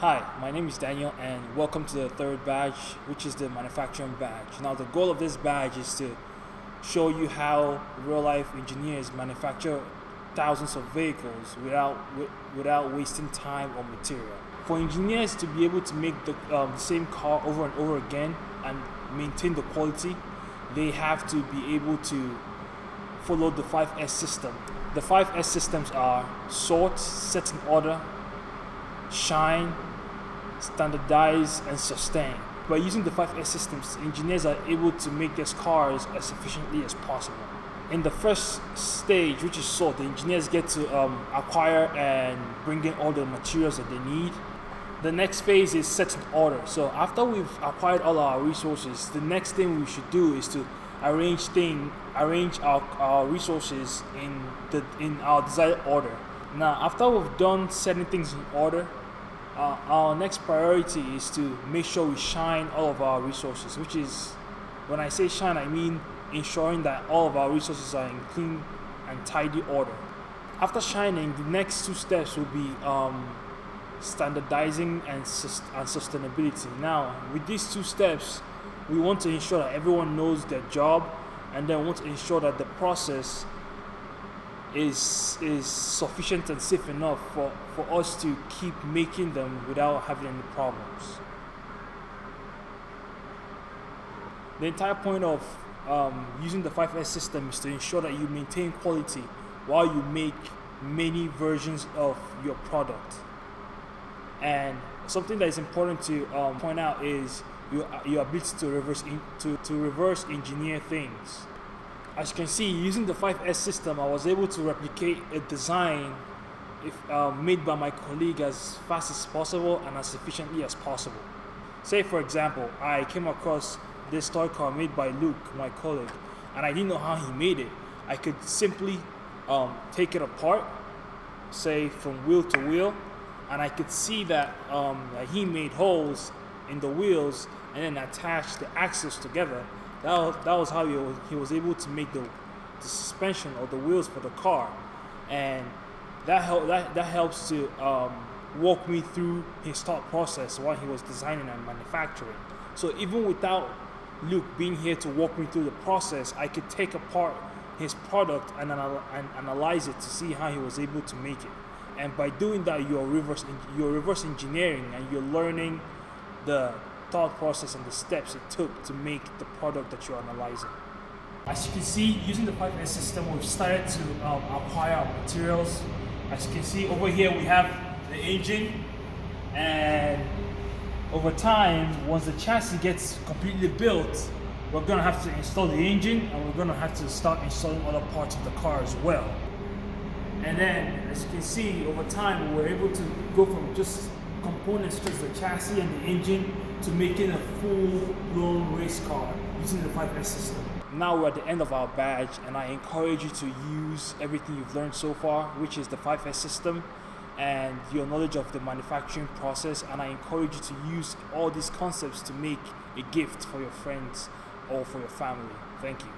Hi, my name is Daniel and welcome to the third badge, which is the manufacturing badge. Now the goal of this badge is to show you how real-life engineers manufacture thousands of vehicles without wasting time or material. For engineers to be able to make the same car over and over again and maintain the quality, they have to be able to follow the 5S system. The 5S systems are sort, set in order, shine, standardize, and sustain. By using the 5S systems, engineers are able to make their cars as efficiently as possible. In the first stage, which is sort, the engineers get to acquire and bring in all the materials that they need. The next phase is set in order. So after we've acquired all our resources, the next thing we should do is to arrange our resources in our desired order. Now, after we've done setting things in order, our next priority is to make sure we shine all of our resources, which is, when I say shine, I mean ensuring that all of our resources are in clean and tidy order. After shining, the next two steps will be standardizing and sustainability. Now, with these two steps, we want to ensure that everyone knows their job, and then we want to ensure that the process is sufficient and safe enough for us to keep making them without having any problems. The entire point of using the 5S system is to ensure that you maintain quality while you make many versions of your product. And something that is important to point out is your ability to reverse engineer things. As you can see, using the 5S system, I was able to replicate a design made by my colleague as fast as possible and as efficiently as possible. Say, for example, I came across this toy car made by Luke, my colleague, and I didn't know how he made it. I could simply take it apart, say from wheel to wheel, and I could see that he made holes in the wheels and then attached the axles together. That was how he was able to make the suspension or the wheels for the car, and that helps to walk me through his thought process while he was designing and manufacturing. So even without Luke being here to walk me through the process, I could take apart his product and analyze it to see how he was able to make it. And by doing that, you're reverse engineering, and you're learning the thought process and the steps it took to make the product that you're analyzing. As you can see, using the 5S system, we've started to acquire our materials. As you can see over here, we have the engine, and over time, once the chassis gets completely built, we're going to have to install the engine, and we're going to have to start installing other parts of the car as well. And then, as you can see, over time, we're able to go from just components, just the chassis and the engine, to making a full-blown race car using the 5S system. Now we're at the end of our badge, and I encourage you to use everything you've learned so far, which is the 5S system and your knowledge of the manufacturing process, and I encourage you to use all these concepts to make a gift for your friends or for your family. Thank you.